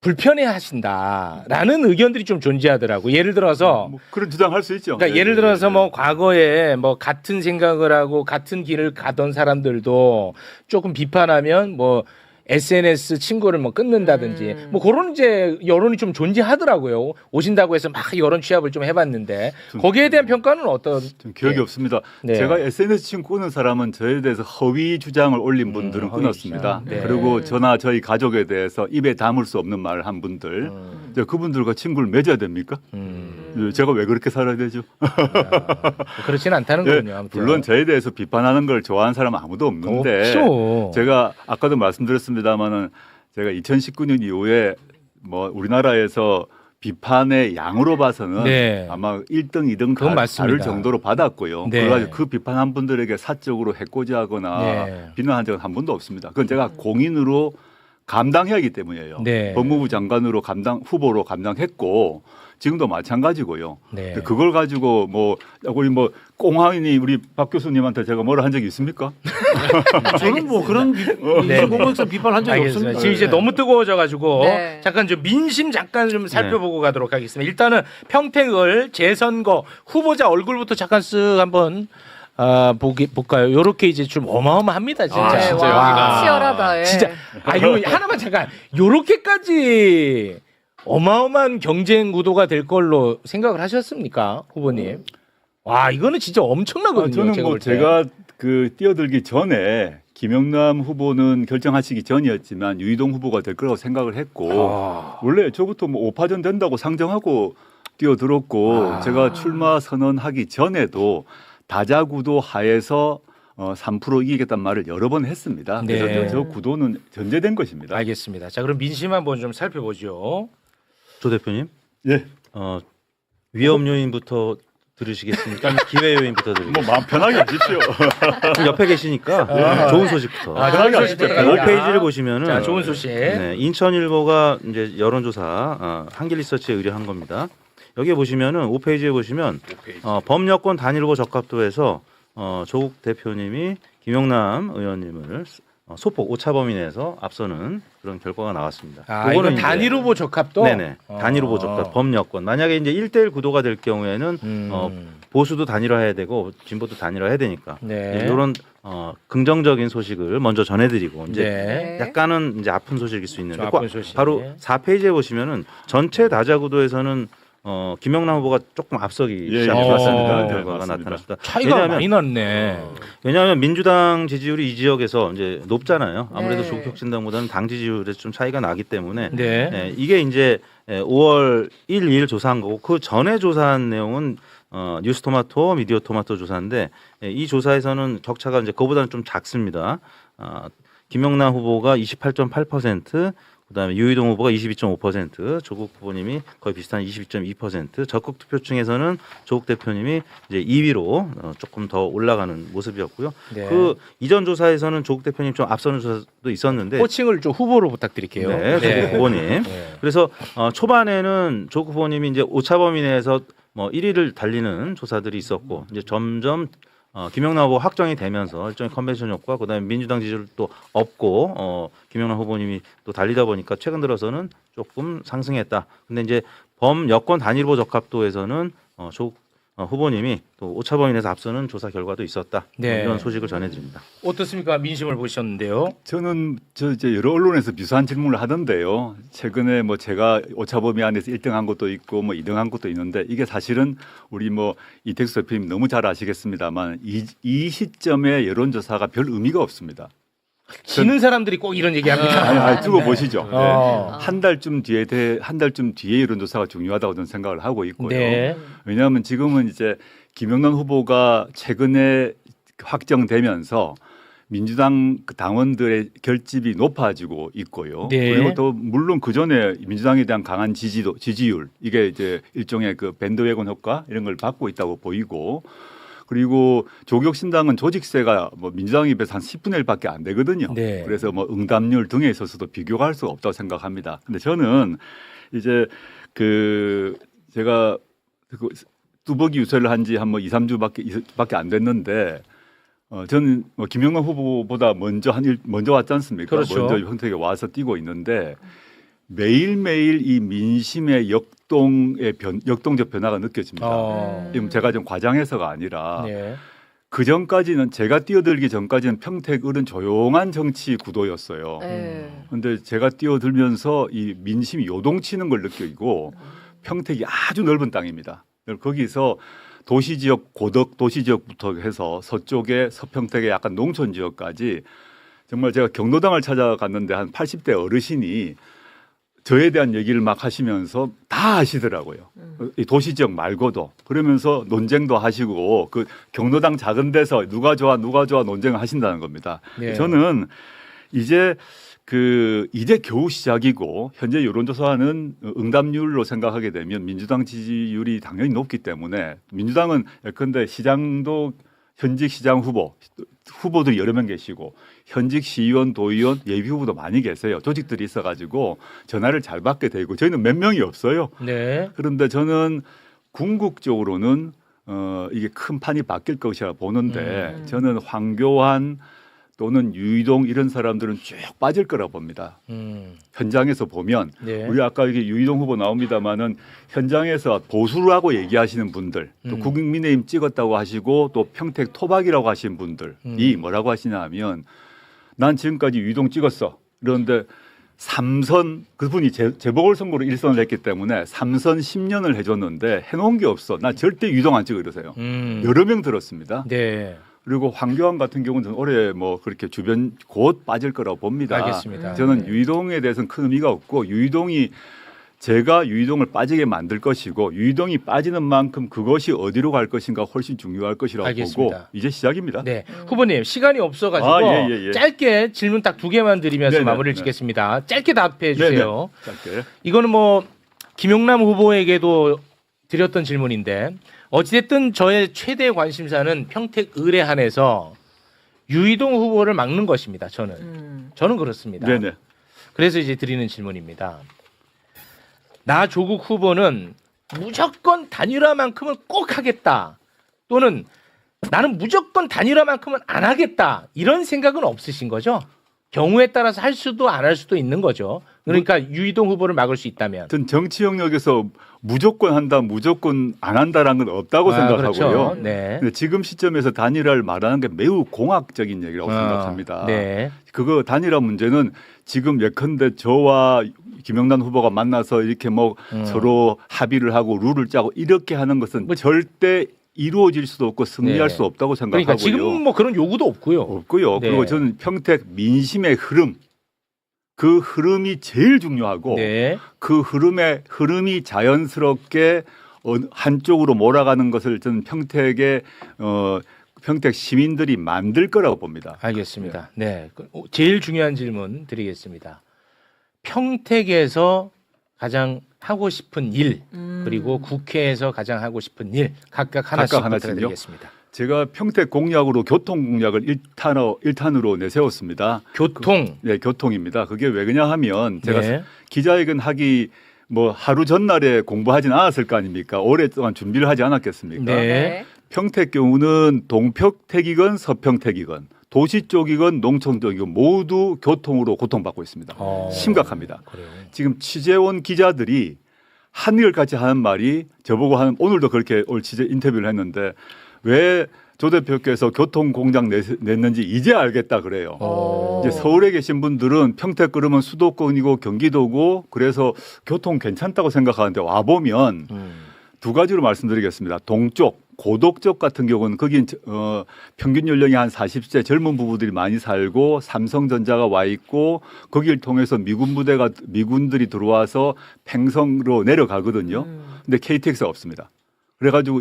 불편해하신다라는 의견들이 좀 존재하더라고. 예를 들어서 뭐 그런 주장할 수 있죠. 그러니까 예, 예를 예, 들어서 예. 뭐 과거에 뭐 같은 생각을 하고 같은 길을 가던 사람들도 조금 비판하면 뭐 SNS 친구를 뭐 끊는다든지 뭐 그런 이제 여론이 좀 존재하더라고요. 오신다고 해서 막 여론 취합을 좀 해봤는데 거기에 대한 평가는 어떤? 좀 기억이 예. 없습니다. 네. 제가 SNS 친구 끊은 사람은 저에 대해서 허위 주장을 올린 분들은 허위 끊었습니다. 주장. 네. 그리고 저나 저희 가족에 대해서 입에 담을 수 없는 말을 한 분들 이제 그분들과 친구를 맺어야 됩니까? 제가 왜 그렇게 살아야 되죠? 그렇지는 않다는 예, 거군요. 아무튼. 물론 저에 대해서 비판하는 걸 좋아하는 사람은 아무도 없는데 없죠. 제가 아까도 말씀드렸습니다마는 제가 2019년 이후에 뭐 우리나라에서 비판의 양으로 봐서는 네. 아마 1등, 2등 그건 다를 맞습니다. 정도로 받았고요. 네. 그래가지고 그 비판한 분들에게 사적으로 해코지하거나 네. 비난한 적은 한 번도 없습니다. 그건 제가 공인으로 감당해야 하기 때문이에요. 네. 법무부 장관으로 후보로 감당했고 지금도 마찬가지고요. 네. 근데 그걸 가지고 뭐 우리 뭐 꽁황이니 우리 박 교수님한테 제가 뭐라 한 적이 있습니까? 저는 뭐 그런 네. 공공에서 비판한 적이 알겠습니다. 없습니다. 지금 이제 너무 뜨거워져가지고 네. 잠깐 좀 민심 잠깐 좀 살펴보고 가도록 하겠습니다. 일단은 평택을 재선거 후보자 얼굴부터 잠깐 쓱 한번 볼까요? 요렇게 이제 좀 어마어마합니다, 진짜. 네, 진짜 와, 여기가. 치열하다. 예. 진짜 요 하나만 잠깐 요렇게까지 어마어마한 경쟁 구도가 될 걸로 생각을 하셨습니까, 후보님? 와, 이거는 진짜 엄청나거든요. 저는 뭐 볼 때. 제가 그 뛰어들기 전에 김영남 후보는 결정하시기 전이었지만 유이동 후보가 될 거라고 생각을 했고 원래 저부터 뭐 5파전 된다고 상정하고 뛰어들었고 제가 출마 선언하기 전에도 다자구도 하에서 3% 이기겠다는 말을 여러 번 했습니다. 그래서 네. 저 구도는 전제된 것입니다. 알겠습니다. 자, 그럼 민심 한번 좀 살펴보죠. 조 대표님, 예, 위험 요인부터 들으시겠습니까? 아니면 기회 요인부터 뭐 들으시겠습니까? 마음 편하게 하십시오. 지금 옆에 계시니까 좋은 소식부터. 편하게 하십시오. 5페이지를 보시면은 자, 좋은 소식. 네, 인천일보가 이제 여론조사 한길리서치에 의뢰한 겁니다. 여기에 보시면은 5페이지에 보시면 범여권 단일고 적합도에서 조국 대표님이 김영남 의원님을 소폭 오차범위 내에서 앞서는 그런 결과가 나왔습니다. 아, 이건 단일 후보 적합도? 네네. 단일 후보 적합 범여권. 만약에 이제 1대1 구도가 될 경우에는 보수도 단일화해야 되고 진보도 단일화해야 되니까 네. 이런 긍정적인 소식을 먼저 전해드리고 이제 네. 약간은 이제 아픈 소식일 수 있는데 좀 아픈 소식. 바로 4페이지에 보시면은 전체 다자 구도에서는 김영남 후보가 조금 앞서기 예, 시작했습니다. 예, 결과가 맞습니다. 나타났습니다. 차이가 많이 났네. 왜냐하면 민주당 지지율이 이 지역에서 이제 높잖아요. 아무래도 네. 조국혁신당보다는 당 지지율에서 좀 차이가 나기 때문에 네. 이게 이제 5월 1, 2일 조사한 거고 그 전에 조사한 내용은 뉴스토마토, 미디어토마토 조사인데 이 조사에서는 격차가 이제 그보다는 좀 작습니다. 김영남 후보가 28.8%, 그다음에 유희동 후보가 22.5%, 조국 후보님이 거의 비슷한 22.2%, 적극 투표층에서는 조국 대표님이 이제 2위로 조금 더 올라가는 모습이었고요. 네. 그 이전 조사에서는 조국 대표님 좀 앞서는 조사도 있었는데 호칭을 좀 후보로 부탁드릴게요. 네, 조국 후보님. 네. 그래서 초반에는 조국 후보님이 이제 오차범위 내에서 뭐 1위를 달리는 조사들이 있었고 이제 점점 김영남 후보 확정이 되면서 일종의 컨벤션 효과, 그다음에 민주당 지지율 또 없고 김영남 후보님이 또 달리다 보니까 최근 들어서는 조금 상승했다. 근데 이제 범 여권 단일 후보 적합도에서는 조국 후보님이 또 오차범위 내에서 앞서는 조사 결과도 있었다. 네. 이런 소식을 전해드립니다. 어떻습니까? 민심을 보셨는데요. 저는 이제 여러 언론에서 비슷한 질문을 하던데요. 최근에 뭐 제가 오차범위 안에서 1등한 것도 있고 뭐 2등한 것도 있는데 이게 사실은 우리 뭐 이택수 대표님 너무 잘 아시겠습니다만 이 시점에 여론조사가 별 의미가 없습니다. 지는 사람들이 꼭 이런 얘기합니다. 아니, 두고 보시죠. 어. 한 달쯤 뒤에 여론조사가 중요하다고 저는 생각을 하고 있고요. 네. 왜냐하면 지금은 이제 김영남 후보가 최근에 확정되면서 민주당 그 당원들의 결집이 높아지고 있고요. 네. 그리고 또 물론 그 전에 민주당에 대한 강한 지지율 이게 이제 일종의 그 밴드웨건 효과 이런 걸 받고 있다고 보이고. 그리고 조국혁신당은 조직세가 뭐 민주당에 비해서 한 10분의 1밖에 안 되거든요. 네. 그래서 뭐 응답률 등에 있어서도 비교가 할 수가 없다고 생각합니다. 근데 저는 이제 그 제가 그 뚜벅이 유세를 한 지 한 뭐 2, 3주밖에 안 됐는데 저는 뭐 김영남 후보보다 먼저 왔지 않습니까? 그렇죠. 먼저 평택에 와서 뛰고 있는데 매일매일 이 민심의 역동적 변화가 느껴집니다. 지금 제가 좀 과장해서가 아니라 네. 그 전까지는 제가 뛰어들기 전까지는 평택을은 조용한 정치 구도였어요. 그런데 제가 뛰어들면서 이 민심이 요동치는 걸 느끼고 평택이 아주 넓은 땅입니다. 거기서 도시지역 고덕 도시지역부터 해서 서쪽에 서평택의 약간 농촌 지역까지 정말 제가 경로당을 찾아갔는데 한 80대 어르신이 저에 대한 얘기를 막 하시면서 다 하시더라고요. 이 도시지역 말고도. 그러면서 논쟁도 하시고 그 경로당 작은 데서 누가 좋아 논쟁을 하신다는 겁니다. 네. 저는 이제 겨우 시작이고 현재 여론조사는 응답률로 생각하게 되면 민주당 지지율이 당연히 높기 때문에 민주당은 예컨대 시장도 현직 시장 후보들이 여러 명 계시고 현직 시의원, 도의원, 예비 후보도 많이 계세요. 조직들이 있어가지고 전화를 잘 받게 되고 저희는 몇 명이 없어요. 네. 그런데 저는 궁극적으로는 이게 큰 판이 바뀔 것이라 보는데 저는 황교안 또는 유이동 이런 사람들은 쭉 빠질 거라 봅니다. 현장에서 보면 네. 우리 아까 이게 유이동 후보 나옵니다마는 현장에서 보수라고 얘기하시는 분들 또 국민의힘 찍었다고 하시고 또 평택 토박이라고 하시는 분들이 뭐라고 하시냐 하면 난 지금까지 유이동 찍었어. 그런데 3선 그분이 재보궐선거로 1선을 했기 때문에 3선 10년을 해줬는데 해놓은 게 없어. 나 절대 유이동 안 찍어 이러세요. 여러 명 들었습니다. 네. 그리고 황교안 같은 경우는 저는 올해 뭐 그렇게 주변 곧 빠질 거라고 봅니다. 알겠습니다. 저는 유이동에 대해서는 큰 의미가 없고 제가 유이동을 빠지게 만들 것이고 유이동이 빠지는 만큼 그것이 어디로 갈 것인가 훨씬 중요할 것이라고 알겠습니다. 보고 이제 시작입니다. 네. 후보님 시간이 없어가지고 예. 짧게 질문 딱 2개만 드리면서 네네, 마무리를 짓겠습니다. 짧게 답해 주세요. 짧게. 이거는 뭐 김용남 후보에게도 드렸던 질문인데 어찌됐든 저의 최대 관심사는 평택 의뢰한에서 유이동 후보를 막는 것입니다. 저는 그렇습니다. 네네. 그래서 이제 드리는 질문입니다. 나 조국 후보는 무조건 단일화만큼은 꼭 하겠다. 또는 나는 무조건 단일화만큼은 안 하겠다. 이런 생각은 없으신 거죠? 경우에 따라서 할 수도 안 할 수도 있는 거죠. 그러니까 유이동 후보를 막을 수 있다면. 전 정치 영역에서 무조건 한다, 무조건 안 한다라는 건 없다고 생각하고요. 그렇죠. 네. 근데 지금 시점에서 단일화를 말하는 게 매우 공학적인 얘기라고 생각합니다. 네. 그거 단일화 문제는 지금 예컨대 저와 김영란 후보가 만나서 이렇게 뭐 서로 합의를 하고 룰을 짜고 이렇게 하는 것은 절대 이루어질 수도 없고 승리할 네. 수 없다고 생각하고요. 그러니까 지금 뭐 그런 요구도 없고요. 없고요. 네. 그리고 저는 평택 민심의 흐름, 그 흐름이 제일 중요하고 네. 그 흐름이 자연스럽게 한쪽으로 몰아가는 것을 저는 평택 시민들이 만들 거라고 봅니다. 알겠습니다. 네. 제일 중요한 질문 드리겠습니다. 평택에서 가장 하고 싶은 일 그리고 국회에서 가장 하고 싶은 일 각각 하나씩 하나씩요? 드리겠습니다. 제가 평택 공약으로 교통 공약을 1탄으로 내세웠습니다. 교통. 네, 교통입니다. 그게 왜 그냐 하면 제가 네. 기자회견 하기 뭐 하루 전날에 공부하진 않았을 거 아닙니까? 오랫동안 준비를 하지 않았겠습니까? 네. 평택 경우는 동평택이건 서평택이건 도시 쪽이건 농촌 쪽이건 모두 교통으로 고통받고 있습니다. 심각합니다. 그래요. 지금 취재원 기자들이 한일같이 하는 말이 저보고 하는 오늘도 그렇게 오늘 취재 인터뷰를 했는데 왜 조 대표께서 교통공장 냈는지 이제 알겠다 그래요. 이제 서울에 계신 분들은 평택 그러면 수도권이고 경기도고 그래서 교통 괜찮다고 생각하는데 와보면 두 가지로 말씀드리겠습니다. 동쪽 고덕쪽 같은 경우는 거긴 평균 연령이 한 40세 젊은 부부들이 많이 살고 삼성전자가 와 있고 거기를 통해서 미군들이 들어와서 팽성으로 내려가거든요. 근데 KTX가 없습니다. 그래가지고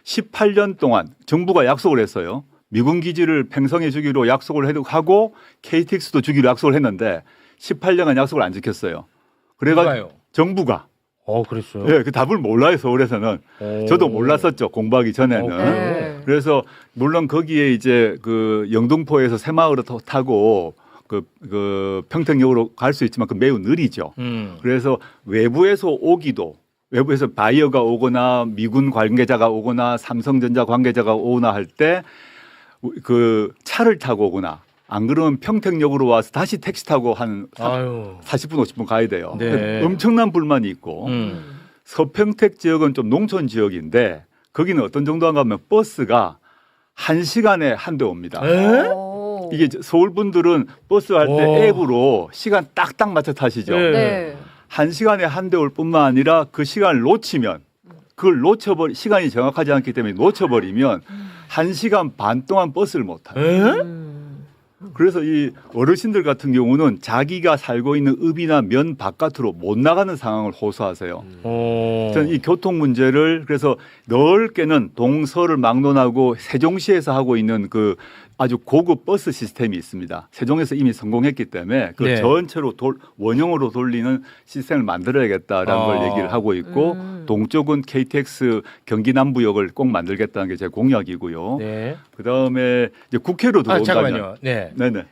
18년 동안 정부가 약속을 했어요. 미군 기지를 팽성해 주기로 약속을 하고 KTX도 주기로 약속을 했는데 18년간 약속을 안 지켰어요. 그래가지고 누가요? 정부가 그랬어요. 그 답을 몰라요. 서울에서는 저도 몰랐었죠. 공부하기 전에는. 네. 그래서 물론 거기에 이제 그 영등포에서 새마을을 타고 그 평택역으로 갈 수 있지만 그 매우 느리죠. 그래서 외부에서 바이어가 오거나 미군 관계자가 오거나 삼성전자 관계자가 오거나 할 때 그 차를 타고 오거나 안 그러면 평택역으로 와서 다시 택시 타고 한 40분 50분 가야 돼요. 네. 엄청난 불만이 있고 서평택 지역은 좀 농촌 지역인데 거기는 어떤 정도인가 하면 버스가 1시간에 한 대 옵니다. 이게 서울 분들은 버스 할 때 앱으로 시간 딱딱 맞춰 타시죠. 네. 1시간에 한 대 올 뿐만 아니라 그 시간을 놓치면 시간이 정확하지 않기 때문에 놓쳐버리면 1시간 반 동안 버스를 못 타요. 그래서 이 어르신들 같은 경우는 자기가 살고 있는 읍이나 면 바깥으로 못 나가는 상황을 호소하세요. 저는 이 교통 문제를 그래서 넓게는 동서를 막론하고 세종시에서 하고 있는 그 아주 고급 버스 시스템이 있습니다. 세종에서 이미 성공했기 때문에 그 네. 전체로 원형으로 돌리는 시스템을 만들어야겠다라는 걸 얘기를 하고 있고 동쪽은 KTX 경기 남부역을 꼭 만들겠다는 게 제 공약이고요. 네. 그다음에 이제 국회로 들어온다면 잠깐만요. 네. 네네.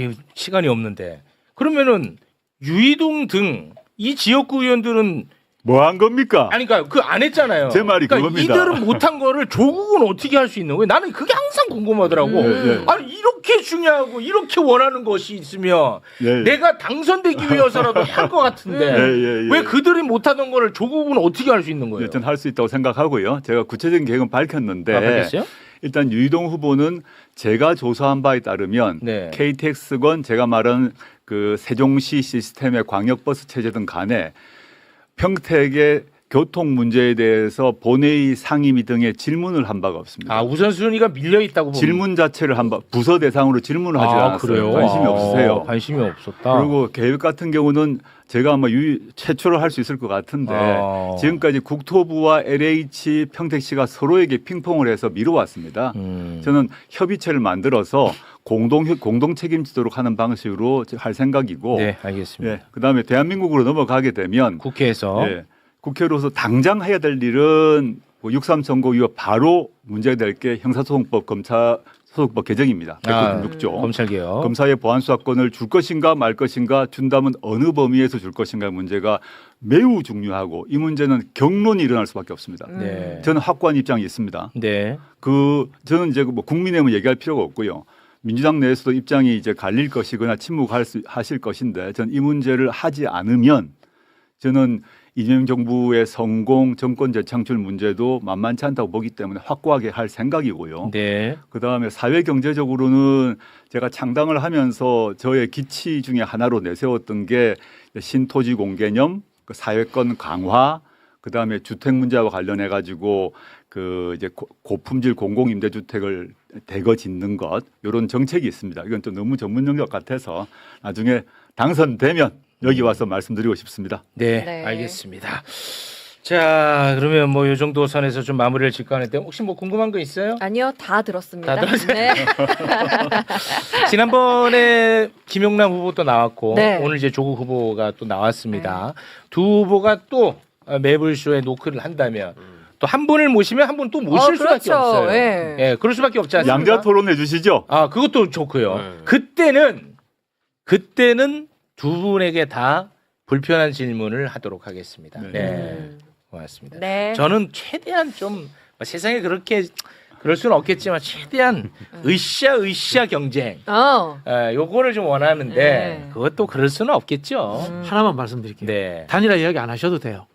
이 시간이 없는데 그러면은 유이동 등 이 지역구 의원들은 뭐 한 겁니까? 아니 그러니까 그 안 했잖아요. 제 말이 그러니까 그겁니다. 이들은 못한 거를 조국은 어떻게 할 수 있는 거예요? 나는 그게 항상 궁금하더라고. 네. 아니 이렇게 중요하고 이렇게 원하는 것이 있으면 네. 내가 당선되기 위해서라도 할 것 같은데 네. 왜 그들이 못하던 거를 조국은 어떻게 할 수 있는 거예요? 일단 할 수 있다고 생각하고요. 제가 구체적인 계획은 밝혔는데 알겠어요? 일단 유이동 후보는 제가 조사한 바에 따르면 네. KTX건 제가 말한 그 세종시 시스템의 광역버스 체제든 간에 평택의 교통 문제에 대해서 본회의 상임위 등의 질문을 한 바가 없습니다. 우선순위가 밀려 있다고 질문 자체를 부서 대상으로 질문을 하지 않았어요. 그래요? 관심이 없으세요. 관심이 없었다. 그리고 계획 같은 경우는 제가 아마 최초로 할 수 있을 것 같은데 지금까지 국토부와 LH 평택시가 서로에게 핑퐁을 해서 미뤄왔습니다. 저는 협의체를 만들어서 공동 책임지도록 하는 방식으로 할 생각이고 네, 알겠습니다. 예, 그다음에 대한민국으로 넘어가게 되면 국회에서 예, 국회로서 당장 해야 될 일은 6.3 선거 이후 바로 문제가 될 게 형사소송법 검찰소송법 개정입니다. 196조. 검찰개혁. 검사의 보안수사권을 줄 것인가 말 것인가 준다면 어느 범위에서 줄 것인가 문제가 매우 중요하고 이 문제는 경론이 일어날 수밖에 없습니다. 네. 저는 확고한 입장이 있습니다. 네. 저는 이제 뭐 국민의힘을 얘기할 필요가 없고요. 민주당 내에서도 입장이 이제 갈릴 것이거나 침묵하실 것인데 전 이 문제를 하지 않으면 저는 이재명 정부의 성공 정권 재창출 문제도 만만치 않다고 보기 때문에 확고하게 할 생각이고요. 네. 그다음에 사회 경제적으로는 제가 창당을 하면서 저의 기치 중에 하나로 내세웠던 게 신토지 공개념, 그 사회권 강화, 그다음에 주택 문제와 관련해 가지고 그 이제 고품질 공공 임대주택을 대거 짓는 것 이런 정책이 있습니다. 이건 좀 너무 전문 영역 같아서 나중에 당선되면 여기 와서 말씀드리고 싶습니다. 네, 네. 알겠습니다. 자, 그러면 뭐 이 정도 선에서 좀 마무리를 짓고 하는데 혹시 뭐 궁금한 거 있어요? 아니요, 다 들었습니다. 다 들었어요? 네. 지난번에 김용남 후보도 나왔고 네. 오늘 이제 조국 후보가 또 나왔습니다. 두 후보가 또 매불쇼에 노크를 한다면 또 한 분을 모시면 한 분 또 모실 수밖에 그렇죠. 없어요. 예. 예, 그럴 수밖에 없지 않습니까? 양자 토론해 주시죠. 아, 그것도 좋고요. 네. 그때는 두 분에게 다 불편한 질문을 하도록 하겠습니다. 네. 네. 고맙습니다. 네. 저는 최대한 좀 세상에 그렇게 그럴 수는 없겠지만 최대한 으쌰 경쟁 요거를 좀 원하는데 네. 그것도 그럴 수는 없겠죠. 하나만 말씀드릴게요. 네. 단일화 이야기 안 하셔도 돼요.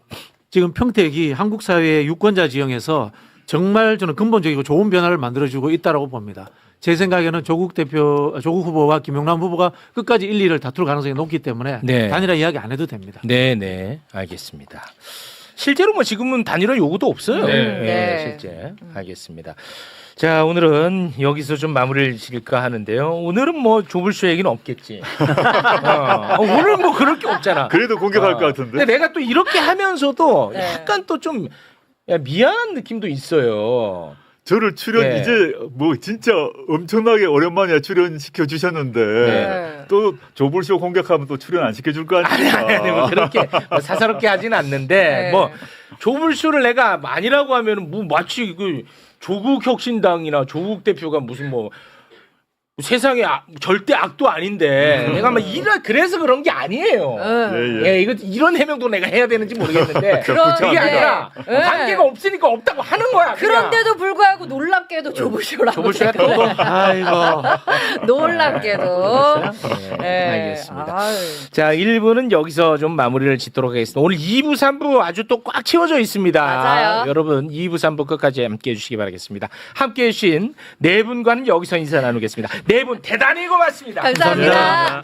지금 평택이 한국 사회의 유권자 지형에서 정말 저는 근본적이고 좋은 변화를 만들어주고 있다라고 봅니다. 제 생각에는 조국 후보와 김용남 후보가 끝까지 1, 2를 다툴 가능성이 높기 때문에 네. 단일화 이야기 안 해도 됩니다. 네, 알겠습니다. 실제로 뭐 지금은 단일화 요구도 없어요. 네. 실제 알겠습니다. 자, 오늘은 여기서 좀 마무리를 지을까 하는데요. 오늘은 뭐 조불쇼 얘기는 없겠지. 오늘 뭐 그럴 게 없잖아. 그래도 공격할 것 같은데. 근데 내가 또 이렇게 하면서도 네. 약간 또 좀 미안한 느낌도 있어요. 저를 출연 네. 이제 뭐 진짜 엄청나게 오랜만에 출연시켜 주셨는데 네. 또 조불쇼 공격하면 또 출연 안 시켜줄 거 아닙니까? 아니, 뭐 그렇게 뭐 사사롭게 하지는 않는데 네. 뭐 조불쇼를 내가 아니라고 하면 뭐 마치 그 조국 혁신당이나 조국 대표가 무슨 뭐 세상에 절대 악도 아닌데 내가 막 그래서 그런 게 아니에요. 예, 예. 예, 이거 이런 해명도 내가 해야 되는지 모르겠는데 그런데- 그게 아니라 네. 관계가 없으니까 없다고 하는 거야. 그냥. 그런데도 불구하고 놀랍게도 조부쇼라고. 조불쇼가 또 뭐. 아이고. 놀랍게도. 네, 알겠습니다. 아유. 자, 1부는 여기서 좀 마무리를 짓도록 하겠습니다. 오늘 2부, 3부 아주 또 꽉 채워져 있습니다. 맞아요. 여러분 2부, 3부 끝까지 함께 해주시기 바라겠습니다. 함께 해주신 네 분과는 여기서 인사 나누겠습니다. 네 분 대단히 고맙습니다. 감사합니다.